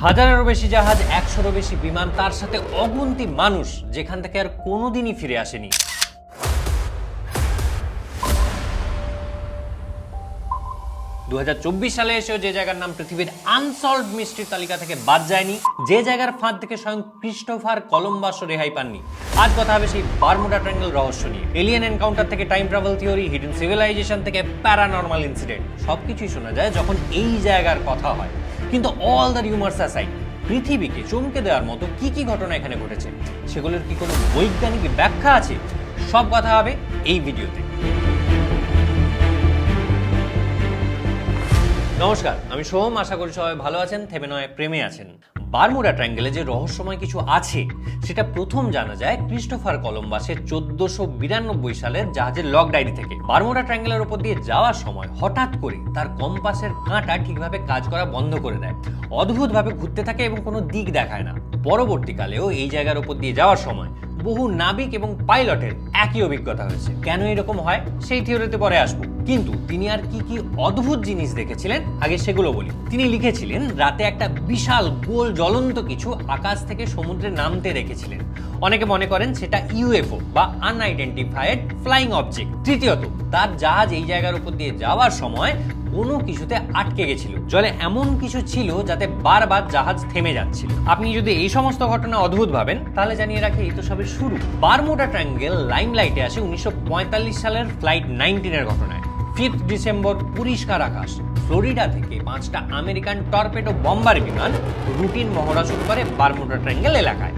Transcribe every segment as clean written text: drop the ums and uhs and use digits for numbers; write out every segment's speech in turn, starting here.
হাজারেরও বেশি জাহাজ, 100-রও বেশি বিমান, তার সাথে অগুন্তি মানুষ যেখান থেকে আর কোনোদিনই ফিরে আসেনি। দু সালে এসেও যে জায়গার নাম পৃথিবীর আনসলভড মিস্ট্রির তালিকা থেকে বাদ যায়নি, যে জায়গার ফাঁদ থেকে স্বয়ং ক্রিস্টোফার কলম্বাসও রেহাই পাননি। আজ কথা হবে সেই বারমুডা ট্রায়াঙ্গেল রহস্য নিয়ে। এলিয়েন এনকাউন্টার থেকে time travel theory, hidden civilization থেকে প্যারানর্মাল ইনসিডেন্ট, সবকিছুই শোনা যায় যখন এই জায়গার কথা হয়। কিন্তু অল দ্য রিউমার্স অ্যাসাইড, পৃথিবীকে চমকে দেওয়ার মতো কি কি ঘটনা এখানে ঘটেছে, সেগুলোর কি কোনো বৈজ্ঞানিক ব্যাখ্যা আছে? সব কথা হবে এই ভিডিওতে। নমস্কার, আমি সোম। আশা করি সবাই ভালো আছেন, থেমে নয় প্রেমে আছেন। বারমুডা ট্রায়াঙ্গেলে যে রহস্যময় কিছু আছে সেটা প্রথম জানা যায় ক্রিস্টোফার কলম্বাসের 1492 সালের জাহাজের লগ ডায়েরি থেকে। বারমুডা ট্রায়াঙ্গেলের উপর দিয়ে যাওয়ার সময় হঠাৎ করে তার কম্পাসের কাঁটা ঠিকভাবে কাজ করা বন্ধ করে দেয়, অদ্ভুতভাবে ঘুরতে থাকে এবং কোনো দিক দেখায় না। পরবর্তীকালেও এই জায়গার উপর দিয়ে যাওয়ার সময় বহু নাবিক এবং পাইলটের একই অভিজ্ঞতা হয়েছে। কেন এরকম হয় সেই থিওরিতে পরে আসবো, কিন্তু তিনি আর কি কি অদ্ভুত জিনিস দেখেছিলেন আগে সেগুলো বলি। তিনি লিখেছিলেন রাতে একটা বিশাল গোল জ্বলন্ত কিছু আকাশ থেকে সমুদ্রে নামতে রেখেছিলেন। অনেকে মনে করেন সেটা ইউএফও বা আনআইডেন্টিফাইড ফ্লাইং অবজেক্ট। তৃতীয়ত, তার জাহাজ এই জায়গার উপর দিয়ে যাওয়ার সময় কোনো কিছুতে আটকে গেছিল, জলে এমন কিছু ছিল যাতে বারবার জাহাজ থেমে যাচ্ছিল। আপনি যদি এই সমস্ত ঘটনা অদ্ভুত ভাবেন তাহলে জানিয়ে রাখি এই তো সবে শুরু। বারমুডা ট্রায়াঙ্গেল লাইমলাইটে আসে 1945 সালের ফ্লাইট 19 এর ঘটনায়। 5 ডিসেম্বর, পরিষ্কার আকাশ, ফ্লোরিডা থেকে 5টা আমেরিকান টর্পেডো বম্বার বিমান রুটিন মহড়া শুরু করে বারমুডা ট্রায়াঙ্গেল এলাকায়।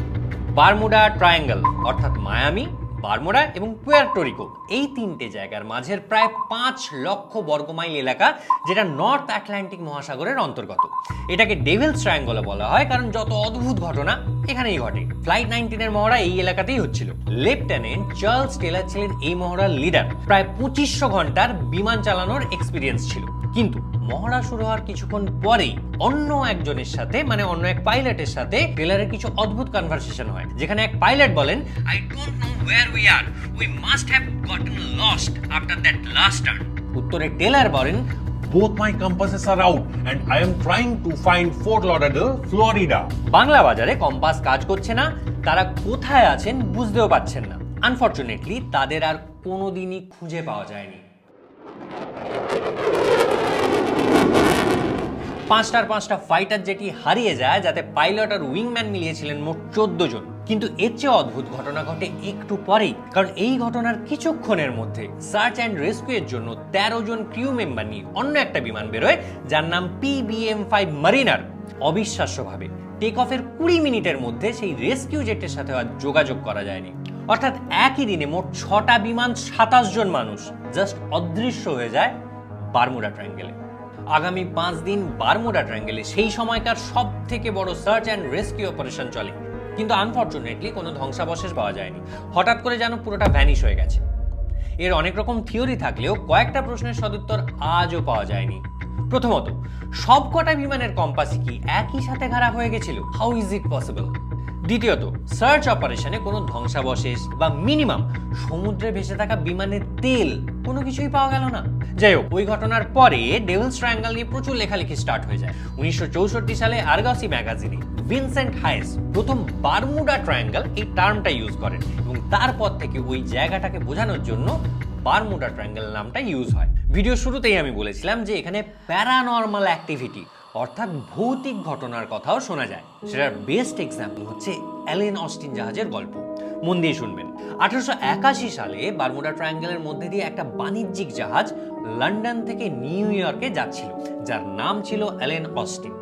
বারমুডা ট্রায়াঙ্গেল অর্থাৎ মায়ামি, বারমুডা এবং পুয়ের্টো রিকো, এই তিনটে জায়গার মাঝের প্রায় 5 লক্ষ বর্গমাইল এলাকা, যেটা নর্থ আটলান্টিক মহাসাগরের অন্তর্গত। এটাকে ডেভিলস ট্রায়াঙ্গল বলা হয় কারণ যত অদ্ভুত ঘটনা এখানেই ঘটে। ফ্লাইট 19 এর মহড়া এই এলাকাতেই হচ্ছিল। লেফটেন্যান্ট চার্লস টেলর ছিলেন এই মহড়ার লিডার। প্রায় 2500 ঘন্টার বিমান চালানোর এক্সপিরিয়েন্স ছিল। কিন্তু মহড়া শুরু হওয়ার কিছুক্ষণ পরেই অন্য একজনের সাথে, মানে অন্য এক পাইলটের সাথে টেলরের কিছু অদ্ভুত কনভারসেশন হয়, যেখানে এক পাইলট বলেন, I don't know where we are, we must have gotten lost after that last turn. উত্তরে টেলর বলেন, Both my compasses are out and I am trying to find Fort Lauderdale, Florida. Bangla বাজারে compass কাজ করছে না, তারা কোথায় আছেন বুঝতেও পারছেন না। আনফরচুনেটলি তাদের আর কোনোদিনই খুঁজে পাওয়া যায়নি। 5টা ফাইটার জেটি হারিয়ে যায়, যাতে পাইলট আর উইংম্যান মিলিয়েছিলেন মোট 14 জন। কিন্তু এর চেয়ে অদ্ভুত ঘটনা ঘটে একটু পরেই, কারণ এই ঘটনার কিছুক্ষণের মধ্যে সার্চ অ্যান্ড রেস্কিউ এর জন্য 13 জন ক্রিউ মেম্বার নিয়ে অন্য একটা বিমান বেরোয়, যার নাম PBM-5 মারিনার। অবিশ্বাস্যভাবে টেক অফের 20 মিনিটের মধ্যে সেই রেস্কিউ জেটের সাথে আর যোগাযোগ করা যায়নি। অর্থাৎ একই দিনে মোট 6টা বিমান, 27 জন মানুষ জাস্ট অদৃশ্য হয়ে যায় বারমুডা ট্রায়াঙ্গেলে। আগামী 5 দিন বারমুডা ট্রায়াঙ্গেলে সেই সময়কার সব থেকে বড় সার্চ অ্যান্ড রেস্কিউ অপারেশন চলে, কিন্তু আনফরচুনেটলি কোনো ধ্বংসাবশেষ পাওয়া যায়নি। হঠাৎ করে যেন পুরোটা ভ্যানিশ হয়ে গেছে। এর অনেক রকম থিওরি থাকলেও কয়েকটা প্রশ্নের সদুত্তর আজও পাওয়া যায়নি। প্রথমত, সবকটা বিমানের কম্পাসই কি একই সাথে খারাপ হয়ে গেছিল? How is it possible? দ্বিতীয়ত, সার্চ অপারেশনে কোনো ধ্বংসাবশেষ বা মিনিমাম সমুদ্রে ভেসে থাকা বিমানের তেল কোনো কিছুই পাওয়া গেল না। যাই হোক, ওই ঘটনার পরে ডেভিলস ট্রায়াঙ্গল নিয়ে প্রচুর লেখালেখি স্টার্ট হয়ে যায়। 1964 সালে আর্গসি ম্যাগাজিনে ভিনসেন্ট হায়েস প্রথম বারমুডা ট্রায়াঙ্গল এই টার্মটা ইউজ করেন, এবং তারপর থেকে ওই জায়গাটাকে বোঝানোর জন্য বারমুডা ট্রায়াঙ্গল নামটা ইউজ হয়। ভিডিও শুরুতেই আমি বলেছিলাম যে এখানে প্যারানর্মাল অ্যাক্টিভিটি অর্থাৎ ভৌতিক ঘটনার কথাও শোনা যায়। সেটার বেস্ট এক্সাম্পল হচ্ছে অ্যালেন অস্টিন জাহাজের গল্প। মন দিয়ে শুনবেন। 1881 সালে বারমুডা ট্রায়াঙ্গেলের মধ্যে দিয়ে একটা বাণিজ্যিক জাহাজ লন্ডন থেকে নিউ ইয়র্কে যাচ্ছিল, যার নাম ছিল অ্যালেন অস্টিন।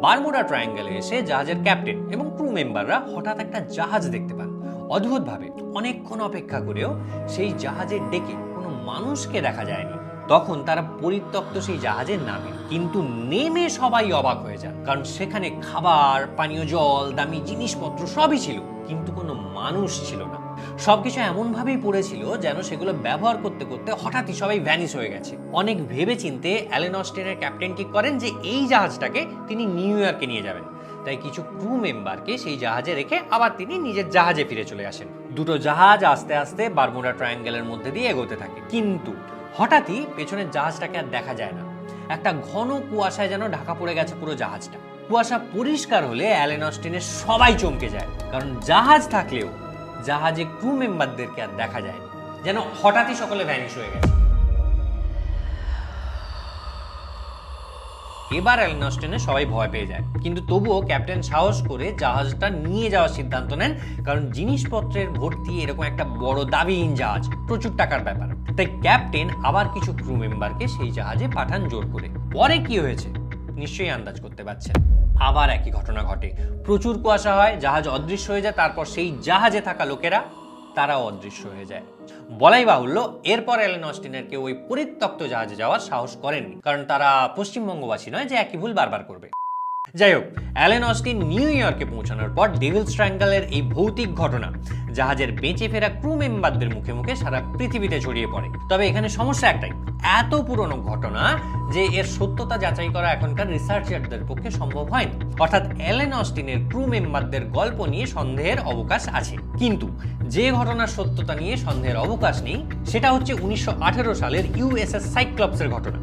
বারমুডা ট্রায়াঙ্গেলে এসে জাহাজের ক্যাপ্টেন এবং ক্রু মেম্বাররা হঠাৎ একটা জাহাজ দেখতে পান। অদ্ভুতভাবে অনেকক্ষণ অপেক্ষা করেও সেই জাহাজের ডেকে কোনো মানুষকে দেখা যায়নি। তখন তারা পরিত্যক্ত সেই জাহাজে নামে, কিন্তু নেমে সবাই অবাক হয়ে যান, কারণ সেখানে খাবার, পানীয় জল, দামি জিনিসপত্র সবই ছিল, কিন্তু কোনো মানুষ ছিল না। সবকিছু এমন ভাবেই পড়েছিল যেন সেগুলো ব্যবহার করতে করতে হঠাৎই সবাই ভ্যানিশ হয়ে গেছে। অনেক ভেবে চিন্তে অ্যালেন অস্টিনের ক্যাপ্টেন ঠিক করেন যে এই জাহাজটাকে তিনি নিউ ইয়র্কে নিয়ে যাবেন। তাই কিছু ক্রু মেম্বারকে সেই জাহাজে রেখে আবার তিনি নিজের জাহাজে ফিরে চলে আসেন। দুটো জাহাজ আস্তে আস্তে বারমুডা ট্রায়াঙ্গেলের মধ্যে দিয়ে এগোতে থাকে, কিন্তু হঠাৎই পেছনের জাহাজটাকে আর দেখা যায় না। একটা ঘন কুয়াশায় যেন ঢাকা পড়ে গেছে পুরো জাহাজটা। কুয়াশা পরিষ্কার হলে অ্যালেন অস্টিনের সবাই চমকে যায়, কারণ জাহাজ থাকলেও জাহাজে ক্রু মেম্বারদেরকে আর দেখা যায় না, যেন হঠাৎই সকলে ভ্যানিশ হয়ে গেছে। এবার অ্যালেন অস্টিনে সবাই ভয় পেয়ে যায়, কিন্তু তবুও ক্যাপ্টেন সাহস করে জাহাজটা নিয়ে যাওয়ার সিদ্ধান্ত নেন, কারণ জিনিসপত্রের ভর্তি এরকম একটা বড় দাবিহীন জাহাজ, প্রচুর টাকার ব্যাপার। তাই ক্যাপ্টেন আবার কিছু ক্রু মেম্বারকে সেই জাহাজে পাঠান জোর করে। পরে কি হয়েছে নিশ্চয়ই আন্দাজ করতে পারছেন। আবার একই ঘটনা ঘটে, প্রচুর কুয়াশা হয়, জাহাজ অদৃশ্য হয়ে যায়, তারপর সেই জাহাজে থাকা লোকেরা তারাও অদৃশ্য হয়ে যায়। বলাই বাহুল্য, এরপর অ্যালেন অস্টিনের কেউ ওই পরিত্যক্ত জাহাজে যাওয়ার সাহস করেননি, কারণ তারা পশ্চিমবঙ্গবাসী নয় যে একই ভুল বারবার করবে। যাই হোক, অ্যালেন অস্টিন নিউ ইয়র্কে পৌঁছানোর পর ডেভিল স্ট্র্যাঙ্গলের এই ভৌতিক ঘটনা জাহাজের বেঁচে ফেরা ক্রু মেম্বারদের মুখে মুখে সারা পৃথিবীতে ছড়িয়ে পড়ে। তবে এখানে সমস্যা একটাই, এত পুরনো ঘটনা যে এর সত্যতা যাচাই করা এখনকার রিসার্চারদের পক্ষে সম্ভব হয়নি। অর্থাৎ অ্যালেন অস্টিনের ক্রু মেম্বারদের গল্প নিয়ে সন্দেহের অবকাশ আছে, কিন্তু যে ঘটনার সত্যতা নিয়ে সন্দেহের অবকাশ নেই সেটা হচ্ছে 1918 সালের ইউএসএস সাইক্লপসের ঘটনা।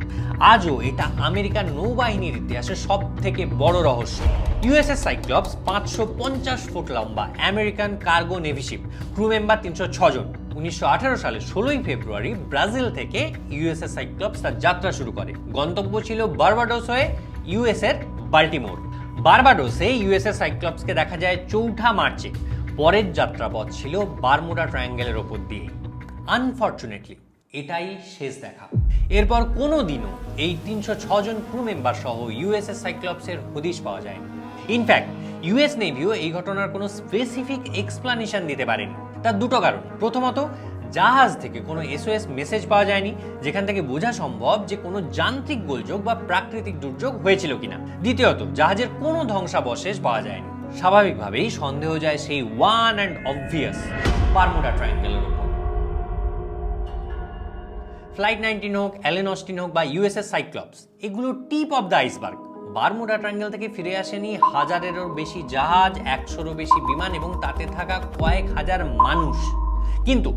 আজও এটা আমেরিকার নৌবাহিনীর ইতিহাসে সব থেকে বড় রহস্য। ইউএসএস সাইক্লপস 550 ফুট লম্বা American cargo navy sheep, crew member 306 জন। 1918 সালের 16 ফেব্রুয়ারি ব্রাজিল থেকে ইউএসএস সাইক্লপস তার যাত্রা শুরু করে। গন্তব্য ছিল বার্বাডোস হয়ে ইউএস এর বাল্টিমোর। বার্বাডোসে ইউএসএস সাইক্লপসকে দেখা যায় 4 মার্চে। পরের যাত্রাপথ ছিল বারমুডা ট্রায়াঙ্গেলের ওপর দিয়ে। আনফরচুনেটলি এটাই শেষ দেখা। এরপর কোনো দিনও এই 306 জন ক্রু মেম্বার সহ ইউএসএস সাইক্লপসের হদিশ পাওয়া যায়নি। ইনফ্যাক্ট ইউএস নেভিও এই ঘটনার কোনো স্পেসিফিক এক্সপ্লানেশন দিতে পারেনি। তার দুটো কারণ, প্রথমত জাহাজ থেকে কোনো এসওএস মেসেজ পাওয়া যায়নি, যেখান থেকে বোঝা সম্ভব যে কোনো যান্ত্রিক গোলযোগ বা প্রাকৃতিক দুর্যোগ হয়েছিল কিনা। দ্বিতীয়ত জাহাজের কোনো ধ্বংসাবশেষ পাওয়া যায়নি। স্বাভাবিকভাবেই সন্দেহ যায় সেই ওয়ান অ্যান্ড অবভিয়াস বারমুডা ট্রায়াঙ্গেলের উপর। ফ্লাইট 19 হোক, অ্যালেন অস্টিন হোক বা ইউএসএস সাইক্লপস, এগুলো tip of the iceberg. Bermuda triangle থেকে ফিরে আসেনি হাজারেরও বেশি জাহাজ, 100রও বেশি বিমান এবং তাতে থাকা কয়েক হাজার মানুষ। কিন্তু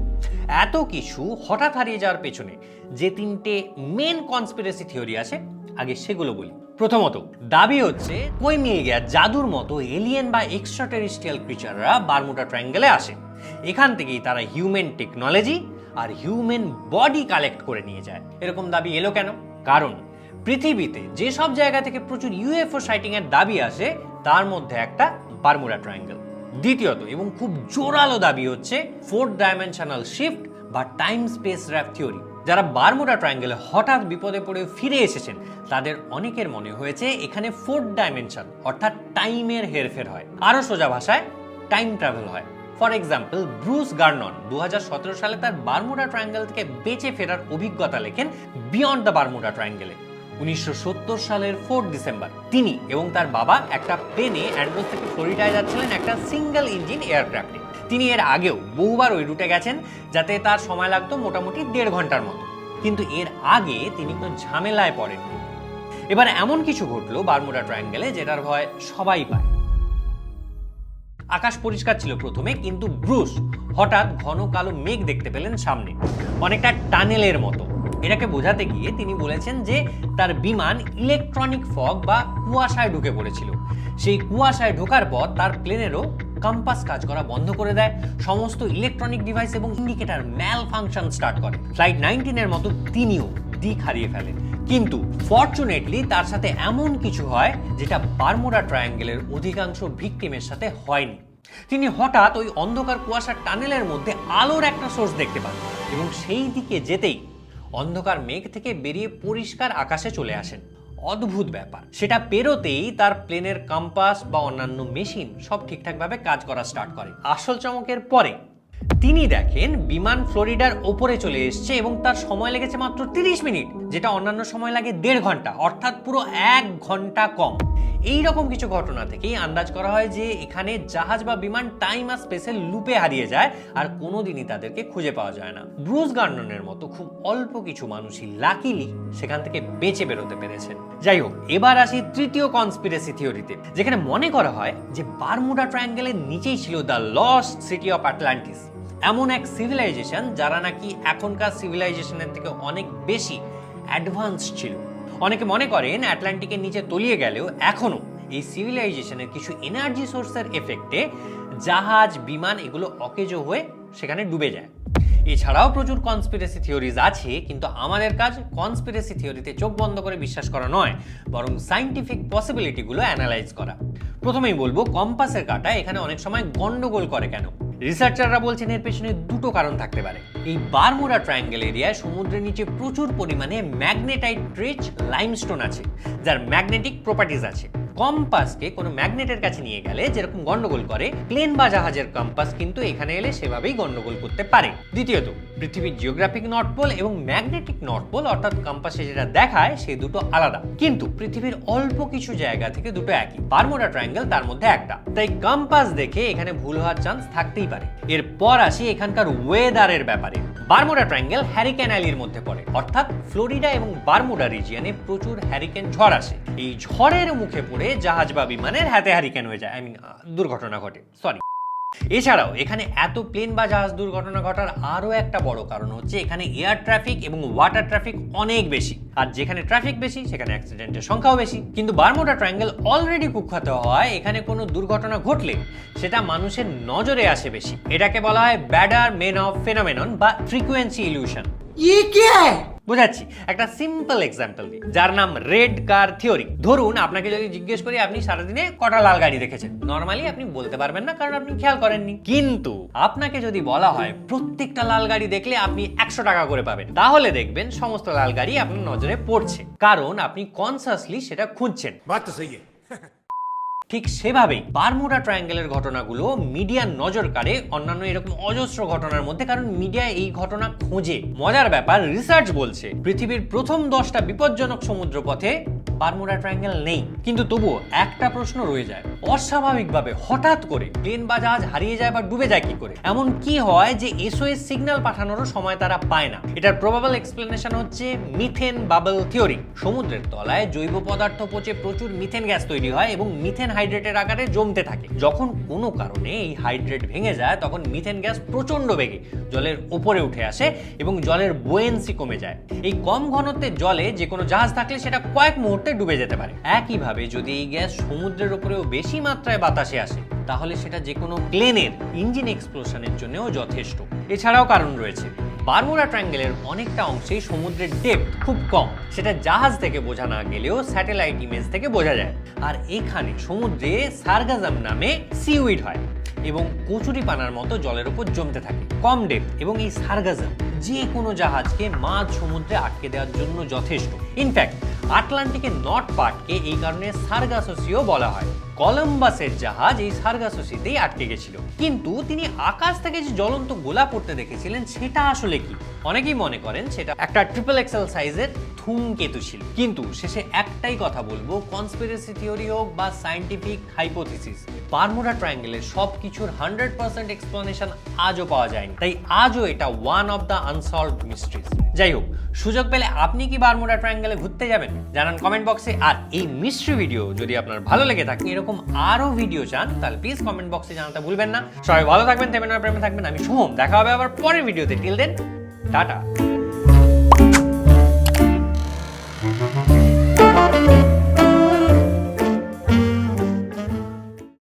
এত কিছু হঠাৎ হারিয়ে যাওয়ার পেছনে যে 3টে মেন কনস্পিরেসি থিওরি আছে, আগে সেগুলো বলি। প্রথমত, দাবি হচ্ছে কই মিল গিয়া জাদুর মতো এলিয়েন বা এক্সট্রাটেরিস্ট্রিয়াল ক্রিচাররা বারমুডা ট্রায়াঙ্গেলে আসে। এখান থেকেই তারা হিউম্যান টেকনোলজি আর হিউম্যান বডি কালেক্ট করে নিয়ে যায়। এরকম দাবি এলো কেন? কারণ পৃথিবীতে যেসব জায়গা থেকে প্রচুর ইউএফও সাইটিং এর দাবি আসে তার মধ্যে একটা বারমুডা ট্রায়াঙ্গেল। দ্বিতীয়ত এবং খুব জোরালো দাবি হচ্ছে 4th ডাইমেনশনাল শিফট বা টাইম স্পেস র্যাপ থিওরি। যারা বারমুডা ট্রায়াঙ্গেলে হঠাৎ বিপদে পড়ে ফিরে এসেছেন তাদের অনেকের মনে হয়েছে এখানে 4th ডাইমেনশন অর্থাৎ টাইমের হেরফের হয়, আরো সোজা ভাষায় টাইম ট্রাভেল হয়। ফর এক্সাম্পল, ব্রুস গার্নন 2017 সালে তার বারমুডা ট্রায়াঙ্গেল থেকে বেঁচে ফেরার অভিজ্ঞতা লেখেন বিয়ন্ড দ্য বারমুডা ট্রায়াঙ্গেলে। 1970 সালের 4 ডিসেম্বর তিনি এবং তার বাবা একটা প্লেনে অ্যান্ড্রোস থেকে ফ্লোরিডায় যাচ্ছিলেন একটা সিঙ্গেল ইঞ্জিন এয়ারক্রাফটে। তিনি এর আগেও বহুবার ওই রুটে গেছেন, যাতে তার সময় লাগতো মোটামুটি 1.5 ঘন্টার মতো, কিন্তু এর আগে তিনি কোনো ঝামেলায় পড়েননি। এবার এমন কিছু ঘটলো বারমুডা ট্রায়াঙ্গেলে যেটার ভয় সবাই পায়। আকাশ পরিষ্কার ছিল প্রথমে, কিন্তু ব্রুস হঠাৎ ঘন কালো মেঘ দেখতে পেলেন সামনে, অনেকটা টানেলের মতো। এটাকে বোঝাতে গিয়ে তিনি বলেছেন যে তার বিমান ইলেকট্রনিক ফগ বা কুয়াশায় ঢুকে পড়েছিল। সেই কুয়াশায় ঢোকার পর তার প্লেনেরও কম্পাস কাজ করা বন্ধ করে দেয়, সমস্ত ইলেকট্রনিক ডিভাইস এবং ইন্ডিকেটর ম্যাল ফাংশন স্টার্ট করে। ফ্লাইট 19 এর মতো তিনিও দিক হারিয়ে ফেলেন। কিন্তু ফরচুনেটলি তার সাথে এমন কিছু হয় যেটা বারমুডা ট্রায়াঙ্গেলের অধিকাংশ ভিকটিমের সাথে হয়নি। তিনি হঠাৎ ওই অন্ধকার কুয়াশার টানেলের মধ্যে আলোর একটা সোর্স দেখতে পান এবং সেই দিকে যেতেই অন্ধকার মেঘ থেকে বেরিয়ে পরিষ্কার আকাশে চলে আসেন। অদ্ভুত ব্যাপার, সেটা পেরোতেই তার প্লেনের কম্পাস বা অন্যান্য মেশিন সব ঠিকঠাকভাবে কাজ করা স্টার্ট করে। আসল চমকের পরে তিনি দেখেন বিমান ফ্লোরিডার ওপরে চলে এসছে এবং তার সময় লেগেছে মাত্র 30 মিনিট, যেটা অন্যান্য সময় লাগে 1.5 ঘন্টা, অর্থাৎ পুরো 1 ঘন্টা কম। এই রকম কিছু ঘটনা থেকেই আন্দাজ করা হয় যে এখানে জাহাজ বা বিমান টাইম আর স্পেসের লুপে হারিয়ে যায় আর কোনোদিনই তাদেরকে খুঁজে পাওয়া যায় না। ব্রুস গার্ননের মতো খুব অল্প কিছু মানুষই লাকিলি সেখান থেকে বেঁচে বেরোতে পেরেছেন। যাই হোক, এবার আসি তৃতীয় কনস্পিরেসি থিওরিতে, যেখানে মনে করা হয় যে বারমুডা ট্রায়াঙ্গেলের নিচেই ছিল the lost city of Atlantis, এমন এক সিভিলাইজেশন যারা নাকি এখনকার সিভিলাইজেশনের থেকে অনেক বেশি অ্যাডভান্স ছিল। অনেকে মনে করেন আটলান্টিকের নিচে তলিয়ে গেলেও এখনো এই সিভিলাইজেশনের কিছু এনার্জি সোর্সের এফেক্টে জাহাজ বিমান এগুলো অকেজো হয়ে সেখানে ডুবে যায়। এছাড়াও প্রচুর কনস্পিরেসি থিওরিজ আছে, কিন্তু আমাদের কাজ কনস্পিরেসি থিওরিতে চোখ বন্ধ করে বিশ্বাস করা নয়, বরং সায়েন্টিফিক পসিবিলিটিগুলো অ্যানালাইজ করা। প্রথমেই বলবো কম্পাসের কাঁটা এখানে অনেক সময় গন্ডগোল করে কেন। রিসার্চাররা বলছেন এর পেছনে দুটো কারণ থাকতে পারে। এই বারমুডা ট্রায়াঙ্গেল এরিয়ায় সমুদ্রের নিচে প্রচুর পরিমাণে ম্যাগনেটাইট রিচ লাইমস্টোন আছে, যার ম্যাগনেটিক প্রপার্টিজ আছে। কম্পাসকে কোনো ম্যাগনেটের কাছে নিয়ে গেলে যেরকম গন্ডগোল করে, প্লেন বা জাহাজের কম্পাস কিন্তু এখানে এলে সেভাবেই গন্ডগোল করতে পারে। দ্বিতীয়ত, পৃথিবীর জিওগ্রাফিক নর্থ পোল এবং ম্যাগনেটিক নর্থ পোল অর্থাৎ কম্পাসে যেটা দেখায় সেই দুটো আলাদা, কিন্তু পৃথিবীর অল্প কিছু জায়গা থেকে দুটো একই। বারমুডা ট্রায়াঙ্গেল তার মধ্যে একটা, তাই কম্পাস দেখে এখানে ভুল হওয়ার চান্স থাকতেই পারে। এরপর আসি এখানকার ওয়েদারের ব্যাপারে। বারমুডা ট্রায়াঙ্গেল হ্যারিকেন অ্যালির মধ্যে পড়ে, অর্থাৎ ফ্লোরিডা এবং বারমুডা রিজিয়নে প্রচুর হ্যারিকেন ঝড় আসে। এই ঝড়ের মুখে পড়ে জাহাজ বা বিমানের হাতে হ্যারিকেন হয়ে যায়, দুর্ঘটনা ঘটে, সরি। এছাড়াও এখানে এত প্লেন বা জাহাজ দুর্ঘটনা ঘটার আরও একটা বড় কারণ হচ্ছে এখানে এয়ার ট্রাফিক এবং ওয়াটার ট্রাফিক অনেক বেশি, আর যেখানে ট্রাফিক বেশি সেখানে অ্যাক্সিডেন্টের সংখ্যাও বেশি। কিন্তু বারমুডা ট্রায়াঙ্গেল অলরেডি কুখ্যাত হওয়ায় এখানে কোনো দুর্ঘটনা ঘটলে সেটা মানুষের নজরে আসে বেশি। এটাকে বলা হয় ব্যাডার মেন অফ ফেনোমেনন বা ফ্রিকোয়েন্সি ইলিউশন। বোঝাচ্ছি, একটা সিম্পল এক্সাম্পল দিই, যার নাম রেড কার থিওরি। ধরুন আপনাকে যদি জিজ্ঞেস করি আপনি সারাদিনে কটা লাল গাড়ি দেখেছেন, নর্মালি আপনি বলতে পারবেন না, কারণ আপনি খেয়াল করেননি। কিন্তু আপনাকে যদি বলা হয় প্রত্যেকটা লাল গাড়ি দেখলে আপনি 100 টাকা করে পাবেন, তাহলে দেখবেন সমস্ত লাল গাড়ি আপনার নজরে পড়ছে, কারণ আপনি কনসাসলি সেটা খুঁজছেন। ঠিক সেভাবেই বারমুডা ট্রায়াঙ্গেলের ঘটনাগুলো মিডিয়ার নজর কাড়ে অন্যান্য এরকম অজস্র ঘটনার মধ্যে, কারণ মিডিয়া এই ঘটনা খোঁজে। মজার ব্যাপার, রিসার্চ বলছে পৃথিবীর প্রথম 10টা বিপজ্জনক সমুদ্রপথে বারমুডা ট্রায়াঙ্গেল নেই। কিন্তু তবুও একটা প্রশ্ন রয়ে যায়, অস্বাভাবিকভাবে হঠাৎ করে প্লেন বা জাহাজ হারিয়ে যায় বা ডুবে যায় কি করে? এমন কি হয় যে এসওএস সিগন্যাল পাঠানোরও সময় তারা পায় না? এটার প্রবাবল এক্সপ্লেনেশন হচ্ছে মিথেন বাবল থিওরি। সমুদ্রের তলায় জৈব পদার্থ পচে প্রচুর মিথেন গ্যাস তৈরি হয় এবং মিথেন হাইড্রেটের আকারে জমতে থাকে। যখন কোনো কারণে এই হাইড্রেট ভেঙে যায় তখন মিথেন গ্যাস প্রচন্ড বেগে জলের উপরে উঠে আসে এবং জলের বুয়েন্সি কমে যায়। এই কম ঘনত্বের জলে যে কোনো জাহাজ থাকলে সেটা কয়েক মুহূর্তে ডুবে যেতে পারে। একইভাবে যদি এই গ্যাস সমুদ্রের উপরেও বেশি মাত্রায় বাতাসে আসে, তাহলে সেটা যে কোনো প্লেনের ইঞ্জিন এক্সপ্লোশনের জন্যও যথেষ্ট। এছাড়াও কারণ রয়েছে, বারমুডা ট্রায়াঙ্গেলের অনেকটা অংশেই সমুদ্রের ডেপথ খুব কম, সেটা জাহাজ থেকে বোঝা না গেলেও স্যাটেলাইট ইমেজ থেকে বোঝা যায়। আর এখানে সমুদ্রে সার্গাজম নামে সিউইড হয় এবং কচুরিপানার মতো জলের উপর জমতে থাকে। কম ডেপথ এবং এই সার্গাজম যে কোনো জাহাজকে মাঝ সমুদ্রে আটকে দেওয়ার জন্য যথেষ্ট। ইনফ্যাক্ট আটলান্টিকের নর্থ পার্টকে এই কারণে সার্গাসোসিও বলা হয়। কলম্বাসের জাহাজ এই সার্গাসোসিতেই আটকে গেছিল, কিন্তু তিনি আকাশ থেকে যে জ্বলন্ত গোলা পড়তে দেখেছিলেন সেটা আসলে কি? অনেকেই মনে করেন সেটা একটা ট্রিপল এক্সেল সাইজের ধূমকেতু ছিল। কিন্তু শেষে একটাই কথা বলবো, কনস্পিরেসি থিওরি হোক বা সায়েন্টিফিক হাইপোথিসিস, বারমুডা ট্রায়াঙ্গেলের সবকিছুর 100% এক্সপ্লেনেশন আজও পাওয়া যায়নি। তাই আজও এটা one of the unsolved mysteries. যাই হোক, সুযোগ পেলে আপনি কি বারমুডা ট্রায়াঙ্গেলে ঘুরতে যাবেন? জানান কমেন্ট বক্সে। আর এই মিস্ট্রি ভিডিও যদি আপনার ভালো লেগে থাকে, এরকম আরো ভিডিও চান, তাহলে প্লিজ কমেন্ট বক্সে জানাতে ভুলবেন না। সবাই ভালো থাকবেন, প্রেমে থাকবেন। আমি সোহম, দেখা হবে আবার পরের ভিডিওতে। Till then, tata.